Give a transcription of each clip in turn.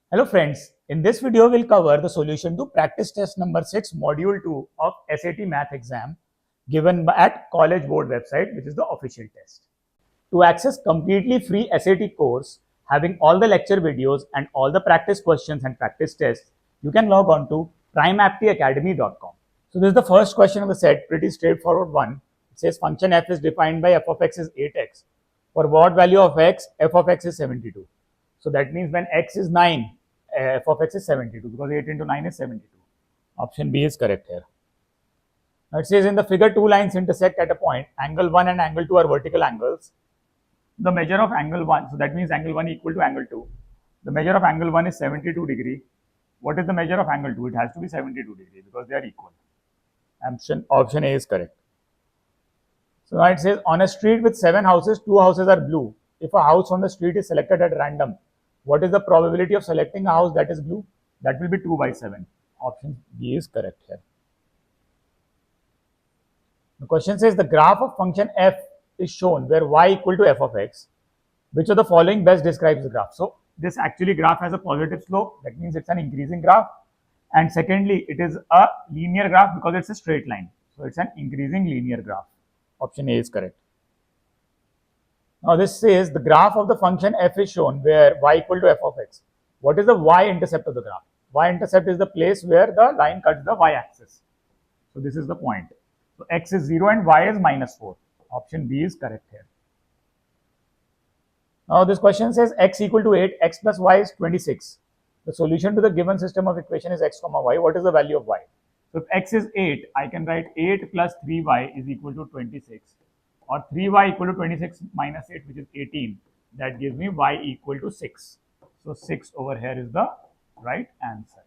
Hello friends, in this video we'll cover the solution to practice test number 6 module 2 of SAT math exam given at college board website, which is the official test. To access completely free SAT course having all the lecture videos and all the practice questions and practice tests, you can log on to primeaptiacademy.com. So this is the first question of the set, pretty straightforward one. It says function f is defined by f of x is 8x. For what value of x, f of x is 72. So that means when x is 9, f of x is 72 because 8 into 9 is 72. Option B is correct here. Now it says in the figure two lines intersect at a point, angle 1 and angle 2 are vertical angles. The measure of angle 1, so that means angle 1 equal to angle 2. The measure of angle 1 is 72 degree. What is the measure of angle 2? It has to be 72 degree because they are equal. Option A is correct. So now it says on a street with 7 houses, 2 houses are blue. If a house on the street is selected at random, what is the probability of selecting a house that is blue? That will be 2 by 7. Option B is correct here. The question says the graph of function f is shown where y equal to f of x. Which of the following best describes the graph? So this actually graph has a positive slope. That means it's an increasing graph. And secondly, it is a linear graph because it's a straight line. So it's an increasing linear graph. Option A is correct. Now this says the graph of the function f is shown where y equal to f of x. What is the y-intercept of the graph? Y-intercept is the place where the line cuts the y-axis. So this is the point. So x is 0 and y is minus 4. Option B is correct here. Now this question says x equal to 8, x plus y is 26. The solution to the given system of equation is x comma y. What is the value of y? So if x is 8, I can write 8 plus 3y is equal to 26. Or 3y equal to 26 minus 8, which is 18. That gives me y equal to 6. So 6 over here is the right answer.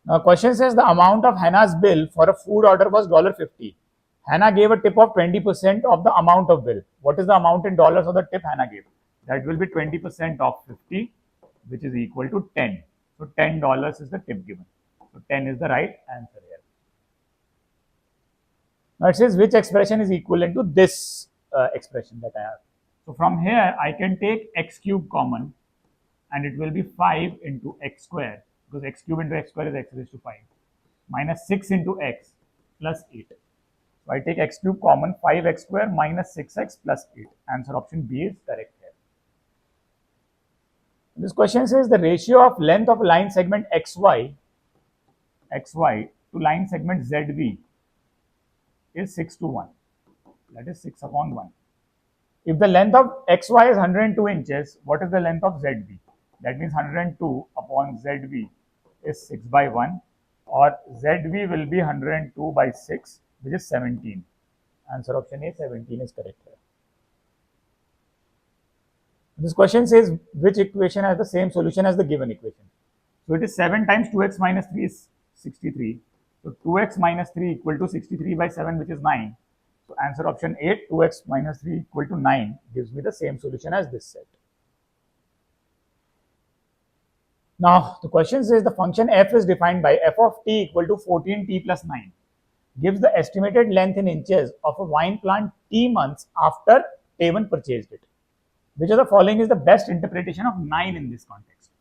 Now question says the amount of Hannah's bill for a food order was $50. Hannah gave a tip of 20% of the amount of bill. What is the amount in dollars of the tip Hannah gave? That will be 20% of 50, which is equal to 10. So $10 is the tip given. So 10 is the right answer here. Now it says which expression is equivalent to this expression that I have. So from here I can take x cube common and it will be 5 into x square because x cube into x square is x raised to 5 minus 6 into x plus 8. So I take x cube common, 5x square minus 6x plus 8. Answer option B is correct here. This question says the ratio of length of line segment xy to line segment zv is 6 to 1. That is 6 upon 1. If the length of xy is 102 inches, what is the length of zv? That means 102 upon zv is 6 by 1 or zv will be 102 by 6, which is 17. Answer option A, 17 is correct here. This question says which equation has the same solution as the given equation. So it is 7 times 2x minus 3 is 63. So 2x minus 3 equal to 63 by 7, which is 9. So answer option A, 2x minus 3 equal to 9 gives me the same solution as this set. Now the question says the function f is defined by f of t equal to 14t plus 9. Gives the estimated length in inches of a wine plant t months after Taven purchased it. Which of the following is the best interpretation of 9 in this context?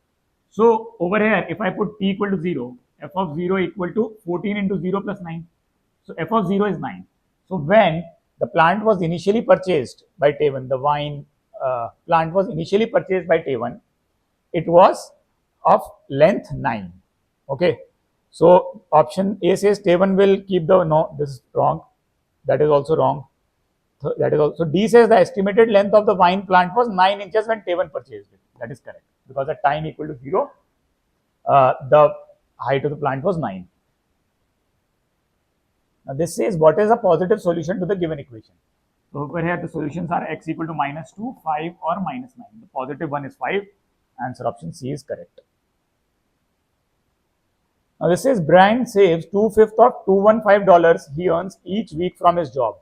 So over here, if I put t equal to 0, f of 0 equal to 14 into 0 plus 9. So f of 0 is 9. So when the plant was initially purchased by Taven, the wine plant was initially purchased by Taven, it was of length 9. Okay. So option A says Taven will keep the, no, this is wrong. That is also wrong. That is also, D says the estimated length of the wine plant was 9 inches when Taven purchased it. That is correct. Because at time equal to 0, the height of the plant was 9. Now this says what is a positive solution to the given equation. So over here the solutions are x equal to minus 2, 5 or minus 9. The positive one is 5. Answer option C is correct. Now this says Brian saves 2/5 of $215 he earns each week from his job.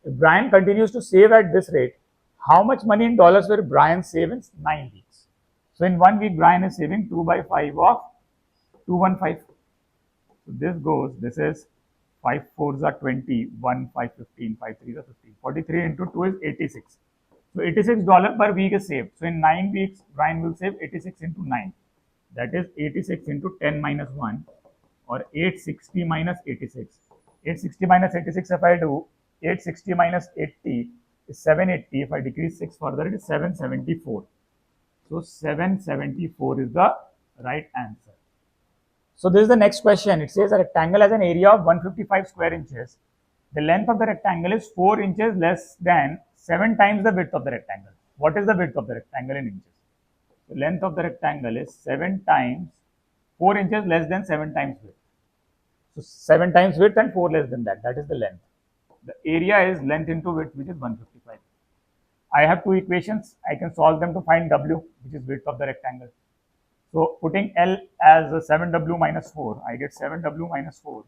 If Brian continues to save at this rate, how much money in dollars will Brian save in 9 weeks? So in 1 week, Brian is saving 2 by 5 of 215. So this goes, this is 5 4s are 20, 1 5 15, 5 3s are 15. 43 into 2 is 86. So $86 per week is saved. So in 9 weeks, Brian will save 86 into 9. That is 86 into 10 minus 1, or 860 minus 86. 860 minus 86 if I do, 860 minus 80 is 780. If I decrease 6 further, it is 774. So 774 is the right answer. So this is the next question. It says a rectangle has an area of 155 square inches. The length of the rectangle is 4 inches less than 7 times the width of the rectangle. What is the width of the rectangle in inches? The length of the rectangle is 7 times 4 inches less than 7 times width. So 7 times width and 4 less than that. That is the length. The area is length into width, which is 155. I have two equations. I can solve them to find W, which is width of the rectangle. So putting L as 7W minus 4, I get 7W minus 4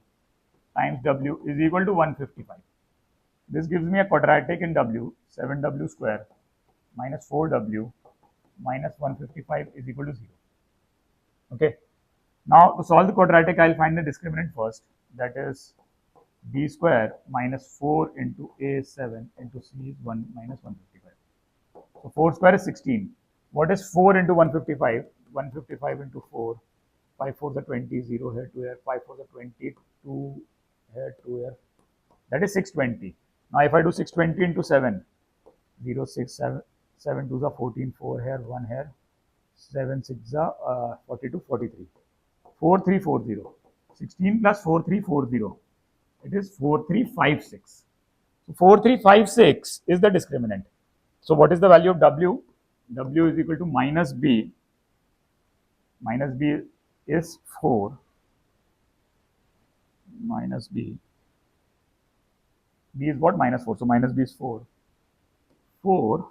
times W is equal to 155. This gives me a quadratic in W, 7W square minus 4W minus 155 is equal to 0. Okay. Now to solve the quadratic, I'll find the discriminant first. That is B square minus 4 into A is 7 into C is 1 minus 155. So 4 square is 16. What is 4 into 155? 155 into 4. 5 4 is 20, 0 here, 2 here, 5 4 is 20, 2 here, 2 here. That is 620. Now if I do 620 into 7, 0, 6, 7, 7 2s are 14, 4 here, 1 here, 7 6 are 42, 43. 4340. 16 plus 4340. It is 4356. So 4356 is the discriminant. So what is the value of W? W is equal to minus B. Minus B is 4. Minus B. B is what? Minus 4. So minus B is 4. 4.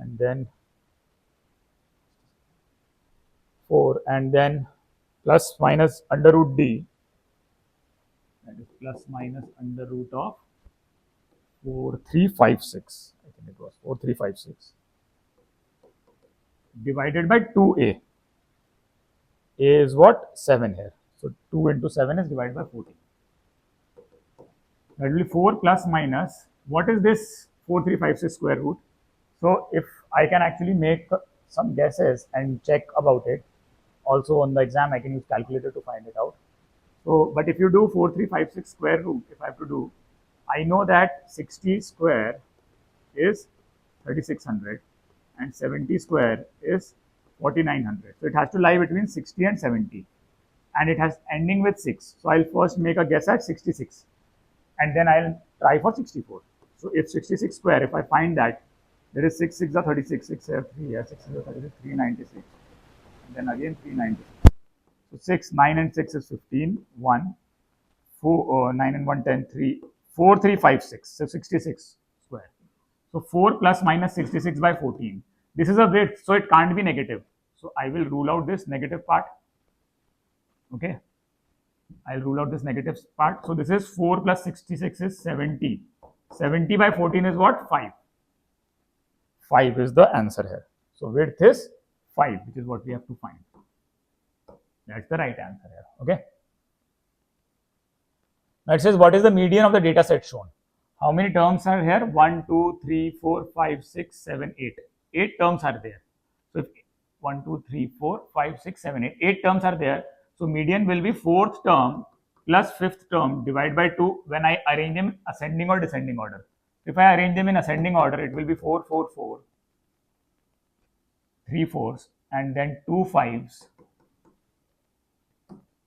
And then 4. And then plus minus under root D. That is plus minus under root of 4356. I think it was 4356. Divided by 2A. A is what? 7 here. So 2 into 7 is divided by 14. That will be 4 plus minus. What is this 4356 square root? So if I can actually make some guesses and check about it, also on the exam I can use calculator to find it out. So, but if you do 4356 square root, if I have to do, I know that 60 square is 3600 and 70 square is 4900. So it has to lie between 60 and 70, and it has ending with 6. So I'll first make a guess at 66 and then I'll try for 64. So if 66 square, if I find that there is 6 6 are 36, 6 here, 3 here, 6 is 36, 396, and then again 396. So 6, 9 and 6 is 15, 1, 4, 9 and 1, 10, 3, 4, 3, 5, 6. So 66 square. So 4 plus minus 66 by 14. This is a width, so it can't be negative. So I will rule out this negative part. Okay. I'll rule out this negative part. So this is 4 plus 66 is 70. 70 by 14 is what? 5. 5 is the answer here. So width is 5, which is what we have to find. That's the right answer here. Okay. Now it says what is the median of the data set shown? How many terms are here? 1, 2, 3, 4, 5, 6, 7, 8. 8 terms are there. So if 1, 2, 3, 4, 5, 6, 7, 8. 8 terms are there. So median will be 4th term plus 5th term divided by 2 when I arrange them in ascending or descending order. If I arrange them in ascending order, it will be 4, 4, 4, 3 4s, and then 2 5s.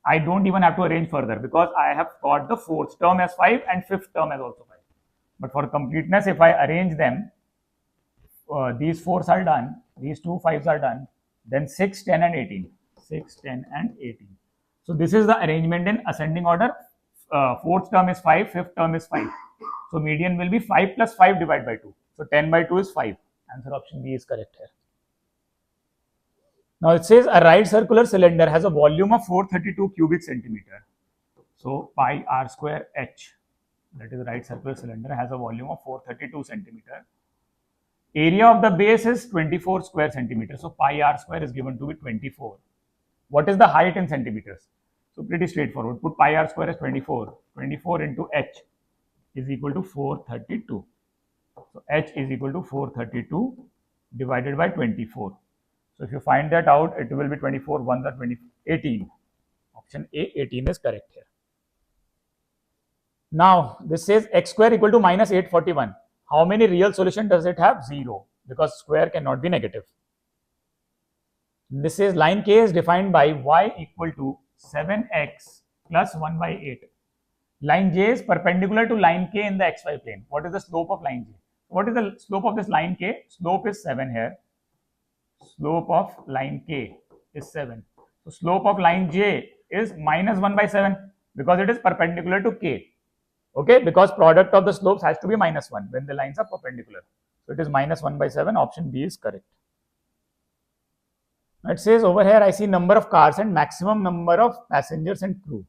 I don't even have to arrange further because I have got the 4th term as 5 and 5th term as also 5. But for completeness, if I arrange them, these 4s are done, these 2 5s are done, then 6, 10 and 18. 6, 10 and 18. So this is the arrangement in ascending order. 4th term is 5, 5th term is 5. So median will be 5 plus 5 divided by 2. So 10 by 2 is 5. Answer option B is correct here. Now it says a right circular cylinder has a volume of 432 cubic centimeter. So pi r square h, that is the right circular cylinder, has a volume of 432 centimeter. Area of the base is 24 square centimeters. So pi r square is given to be 24. What is the height in centimeters? So pretty straightforward. Put pi r square as 24. 24 into h is equal to 432. So h is equal to 432 divided by 24. So if you find that out, it will be 24 1s are 20, 18. Option A, 18 is correct here. Now this says x square equal to minus 841. How many real solution does it have? 0, because square cannot be negative. This says line k is defined by y equal to 7x plus 1 by 8. Line j is perpendicular to line k in the xy plane. What is the slope of line j? What is the slope of this line k? Slope is 7 here. Slope of line k is 7. So slope of line j is minus 1 by 7 because it is perpendicular to k. Okay, because product of the slopes has to be minus 1 when the lines are perpendicular. So it is minus 1 by 7. Option B is correct. Now it says over here I see number of cars and maximum number of passengers and crew.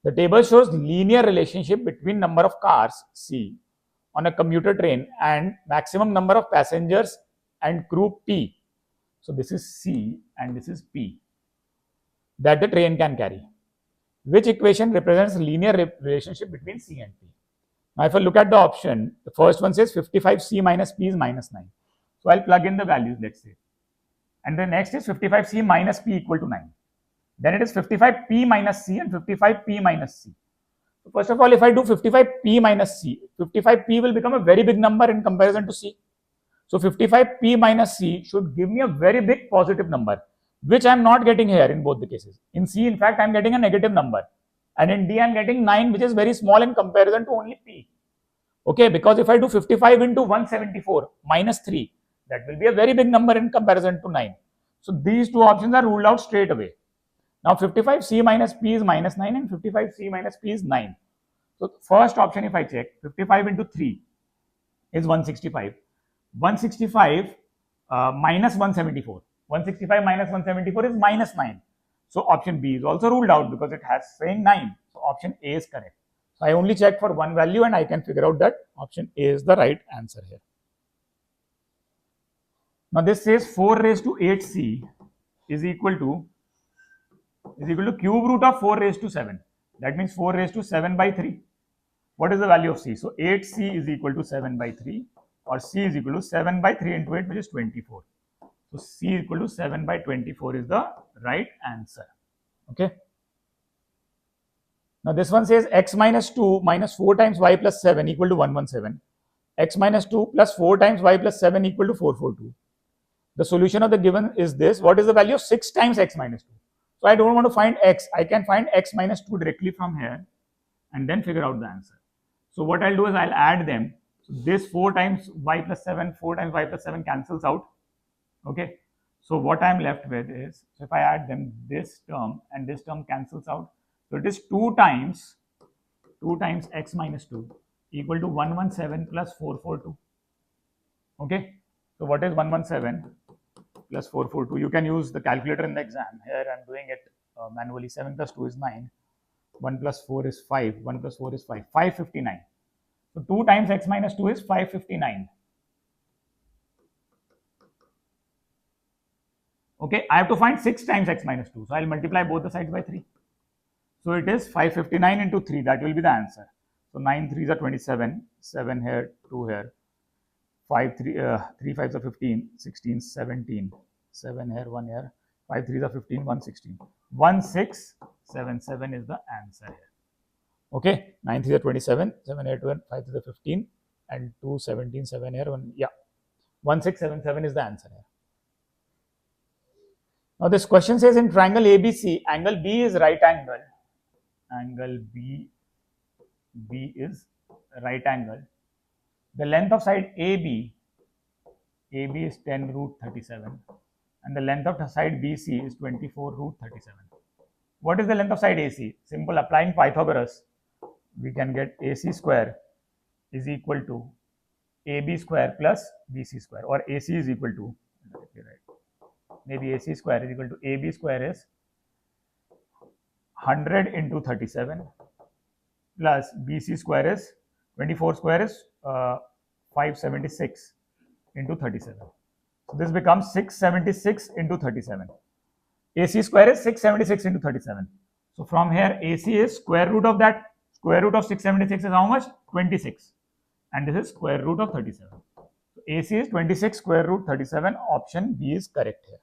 The table shows linear relationship between number of cars C on a commuter train and maximum number of passengers and crew P. So this is C and this is P that the train can carry. Which equation represents linear relationship between C and P? Now if I look at the option, the first one says 55C minus P is minus 9. So I'll plug in the values, let's say. And the next is 55C minus P equal to 9. Then it is 55P minus C and 55P minus C. So first of all, if I do 55P minus C, 55P will become a very big number in comparison to C. So 55P minus C should give me a very big positive number, which I am not getting here in both the cases. In C, in fact, I am getting a negative number. And in D, I am getting 9, which is very small in comparison to only P. Okay, because if I do 55 into 174 minus 3, that will be a very big number in comparison to 9. So these two options are ruled out straight away. Now 55C minus P is minus 9 and 55C minus P is 9. So first option, if I check, 55 into 3 is 165. 165 minus 174. 165 minus 174 is minus 9. So option B is also ruled out because it has saying 9. So option A is correct. So I only check for one value and I can figure out that option A is the right answer here. Now this says 4 raised to 8C is equal to cube root of 4 raised to 7. That means 4 raised to 7 by 3. What is the value of C? So 8C is equal to 7 by 3, or C is equal to 7 by 3 into 8, which is 24. So C is equal to 7 by 24 is the right answer. Okay. Now this one says x minus 2 minus 4 times y plus 7 equal to 117. X minus 2 plus 4 times y plus 7 equal to 442. The solution of the given is this. What is the value of 6 times x minus 2? So I don't want to find x. I can find x minus 2 directly from here and then figure out the answer. So what I'll do is I'll add them. So this 4 times y plus 7, 4 times y plus 7 cancels out. Okay. So what I'm left with is, so if I add them, this term and this term cancels out. So it is 2 times x minus 2 equal to 117 plus 442. Okay. So what is 117 plus 442? You can use the calculator in the exam. Here I'm doing it manually. 7 plus 2 is 9. 1 plus 4 is 5. 1 plus 4 is 5. 559. So 2 times x minus 2 is 559. Okay, I have to find 6 times x minus 2. So I'll multiply both the sides by 3. So it is 559 into 3. That will be the answer. So 9 3s are 27. 7 here, 2 here. 3 5s are 15, 16, 17. 7 here, 1 here. 5 3s are 15, 1 16. 1677 is the answer here. Okay, 9 3s are 27, 7 here, 2, 5 3s are 15, and 2 17, 7 here, 1. Yeah, 1677 is the answer here. Now this question says in triangle ABC, angle B is right angle. Angle B is right angle. The length of side AB is 10 root 37, and the length of the side BC is 24 root 37. What is the length of side AC? Simple, applying Pythagoras, we can get AC square is equal to AB square plus BC square, or AC is equal to, maybe AC square is equal to AB square is 100 into 37 plus BC square is 24 square is 576 into 37. So this becomes 676 into 37. AC square is 676 into 37. So from here AC is square root of that. Square root of 676 is how much? 26. and this is square root of 37. So AC is 26 square root 37. Option B is correct here.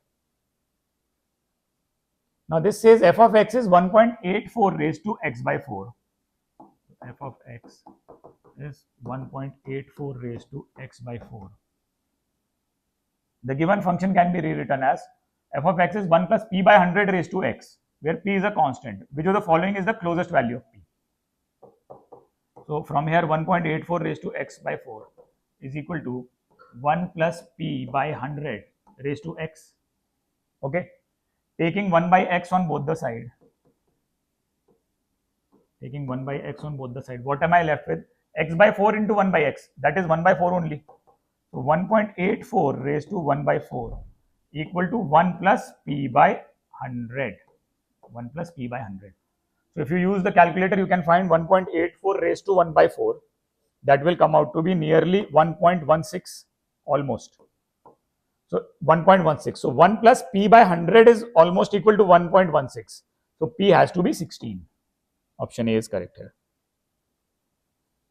Now this says f of x is 1.84 raised to x by 4. F of x is 1.84 raised to x by 4. The given function can be rewritten as f of x is 1 plus p by 100 raised to x, where p is a constant. Which of the following is the closest value of p? So from here 1.84 raised to x by 4 is equal to 1 plus p by 100 raised to x. Okay, taking 1 by x on both the side. Taking 1 by x on both the side. What am I left with? X by 4 into 1 by x. That is 1 by 4 only. So 1.84 raised to 1 by 4 equal to 1 plus p by 100. 1 plus p by 100. So if you use the calculator, you can find 1.84 raised to 1 by 4. That will come out to be nearly 1.16 almost. So 1.16. So 1 plus p by 100 is almost equal to 1.16. So p has to be 16. Option A is correct here.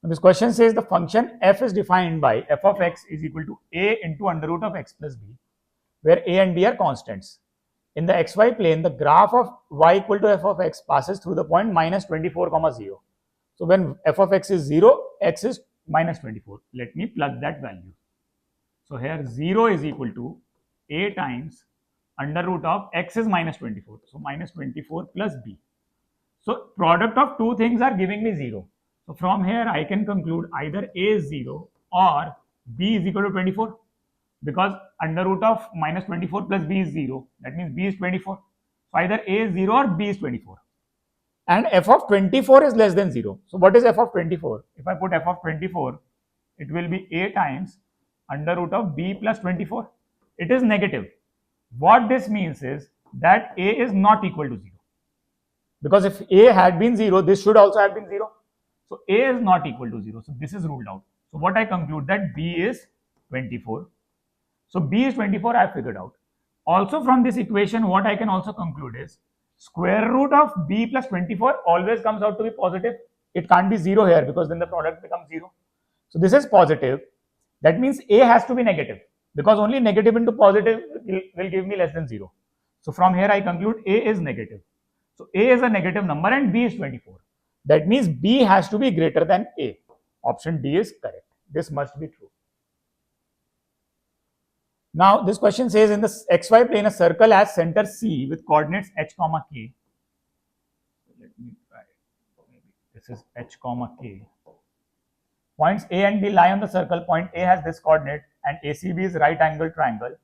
And this question says the function f is defined by f of x is equal to a into under root of x plus b, where a and b are constants. In the xy plane, the graph of y equal to f of x passes through the point minus 24, 0. So when f of x is 0, x is minus 24. Let me plug that value. So here 0 is equal to a times under root of x is minus 24. So minus 24 plus b. So product of two things are giving me 0. So from here I can conclude either a is 0 or b is equal to 24, because under root of minus 24 plus b is 0. That means b is 24. So either a is 0 or b is 24. And f of 24 is less than 0. So what is f of 24? If I put f of 24, it will be a times under root of b plus 24. It is negative. What this means is that a is not equal to 0. Because if a had been 0, this should also have been 0. So a is not equal to 0. So this is ruled out. So what I conclude that b is 24. So b is 24, I have figured out. Also from this equation, what I can also conclude is square root of b plus 24 always comes out to be positive. It can't be 0 here because then the product becomes 0. So this is positive. That means a has to be negative, because only negative into positive will give me less than 0. So from here I conclude a is negative. So a is a negative number and b is 24. That means b has to be greater than a. Option D is correct. This must be true. Now this question says in the xy plane a circle has center C with coordinates h comma k. Let me try. Maybe this is h comma k. Points A and B lie on the circle. Point A has this coordinate and ACB is right angle triangle.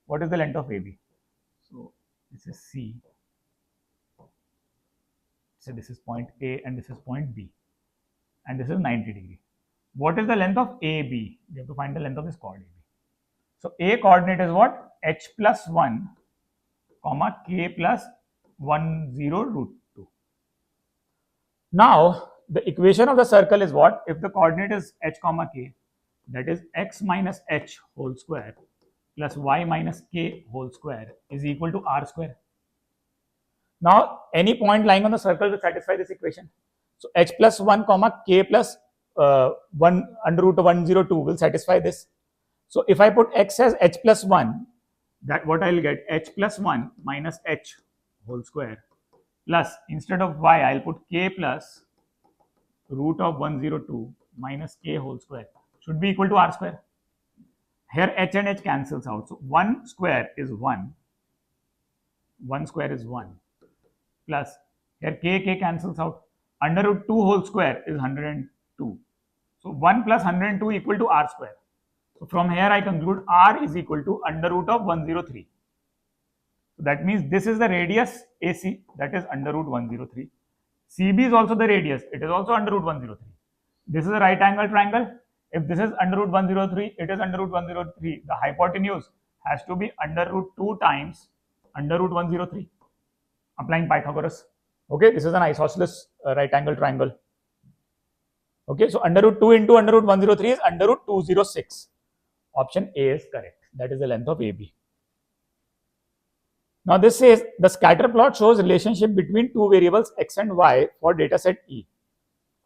What is the length of AB? So this is C. So this is point A and this is point B. And this is 90 degree. What is the length of AB? We have to find the length of this chord AB. So A coordinate is what? H plus 1, comma K plus 1, 0, root 2. Now, the equation of the circle is what? If the coordinate is h comma k, that is x minus h whole square plus y minus k whole square is equal to r square. Now, any point lying on the circle will satisfy this equation. So, h plus 1 comma k plus 1 under root of 102 will satisfy this. So, if I put x as h plus 1, that what I will get h plus 1 minus h whole square plus instead of y I will put k plus root of 102 minus k whole square should be equal to r square. Here h and h cancels out. So 1 square is 1. 1 square is 1 plus here k cancels out. Under root 2 whole square is 102. So 1 plus 102 equal to r square. So from here I conclude r is equal to under root of 103. So that means this is the radius AC, that is under root 103. CB is also the radius, it is also under root 103. This is a right angle triangle. If this is under root 103, it is under root 103. The hypotenuse has to be under root 2 times under root 103. Applying Pythagoras. Okay, this is an isosceles right angle triangle. Okay, so under root 2 into under root 103 is under root 206. Option A is correct. That is the length of AB. Now this says the scatter plot shows relationship between two variables x and y for data set E.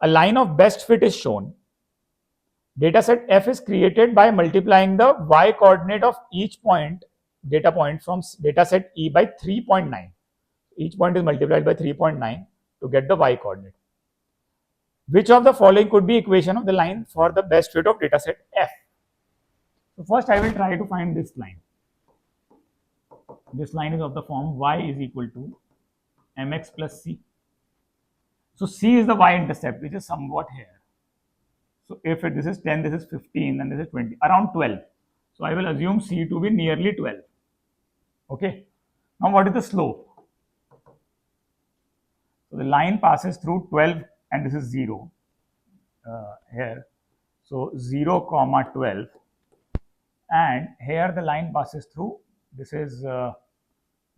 A line of best fit is shown. Data set F is created by multiplying the y coordinate of each data point from data set E by 3.9. Each point is multiplied by 3.9 to get the y coordinate. Which of the following could be equation of the line for the best fit of data set F? So first I will try to find this line. This line is of the form y is equal to mx plus c. So c is the y-intercept, which is somewhat here. So if this is 10, this is 15, and this is 20, around 12. So I will assume c to be nearly 12. Okay. Now what is the slope? So the line passes through 12, and this is 0 here. So 0 comma 12, and here the line passes through. This is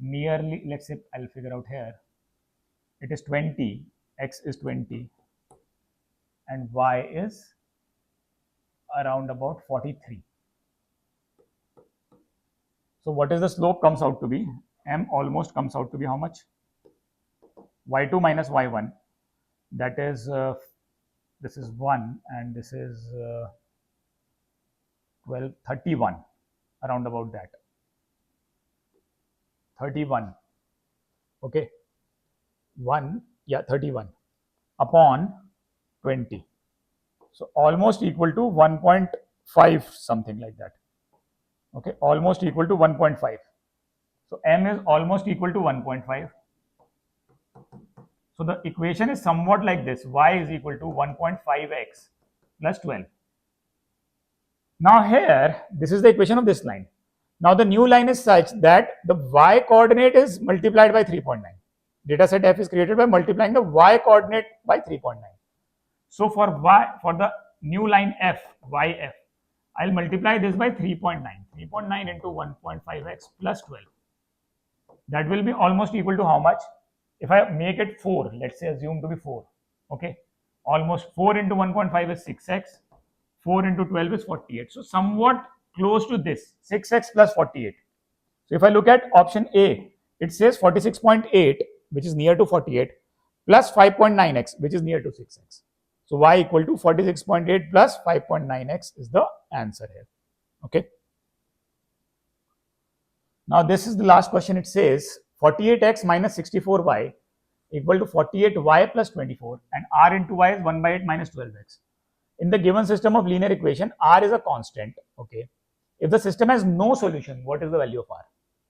nearly, let's say I'll figure out here. It is 20, x is 20, and y is around about 43. So what is the slope comes out to be? M almost comes out to be how much? y2 minus y1. That is, this is 1 and this is 12, 31, around about that. 31. Okay. 1, yeah, 31 upon 20. So almost equal to 1.5, something like that. Okay, almost equal to 1.5. So m is almost equal to 1.5. So the equation is somewhat like this: y is equal to 1.5x plus 12. Now here, this is the equation of this line. Now the new line is such that the y coordinate is multiplied by 3.9. Data set F is created by multiplying the y coordinate by 3.9. So for the new line F, yf, I'll multiply this by 3.9. 3.9 into 1.5x plus 12. That will be almost equal to how much? If I make it 4, let's say assume to be 4. Okay. Almost 4 into 1.5 is 6x. 4 into 12 is 48. So somewhat close to this, 6x plus 48. So if I look at option A, it says 46.8, which is near to 48, plus 5.9x, which is near to 6x. So y equal to 46.8 plus 5.9x is the answer here. Okay. Now this is the last question. It says 48x minus 64y equal to 48y plus 24, and r into y is 1 by 8 minus 12x. In the given system of linear equation, r is a constant. Okay. If the system has no solution, what is the value of r?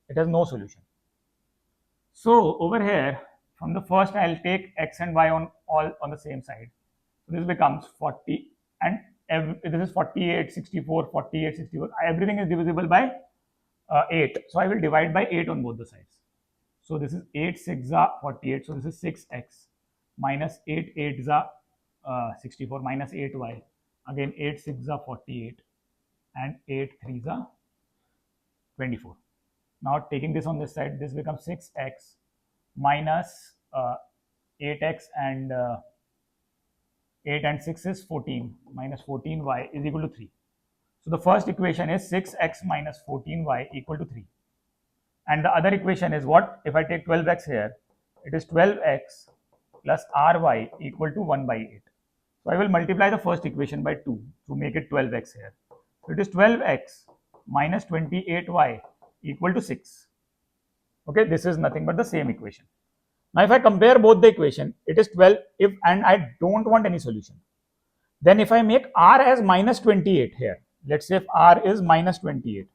It has no solution. So over here, from the first, I'll take x and y on the same side. So this becomes 40, and this is 48, 64, 48, 64. Everything is divisible by 8. So I will divide by 8 on both the sides. So this is 8 6 are 48. So this is 6x minus 8 8 are 64 minus 8y. Again 8 6 are 48 and 8 3 are 24. Now taking this on this side, this becomes 6x minus 8x and 8 and 6 is 14 minus 14y is equal to 3. So the first equation is 6x minus 14y equal to 3. And the other equation is what? If I take 12x here, it is 12x plus ry equal to 1 by 8. So I will multiply the first equation by 2 to make it 12x here. So it is 12x minus 28y equal to 6. Okay, this is nothing but the same equation. Now if I compare both the equation, it is 12 and I don't want any solution. Then if I make r as minus 28 here, let's say if r is minus 28,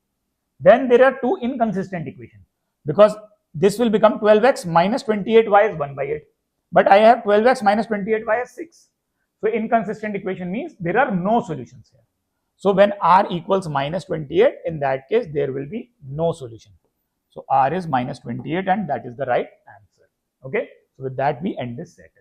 then there are two inconsistent equations, because this will become 12x minus 28y is 1 by 8, but I have 12x minus 28y as 6. So inconsistent equation means there are no solutions here. So when r equals minus 28, in that case there will be no solution. So r is minus 28 and that is the right answer. Okay. So with that we end this set.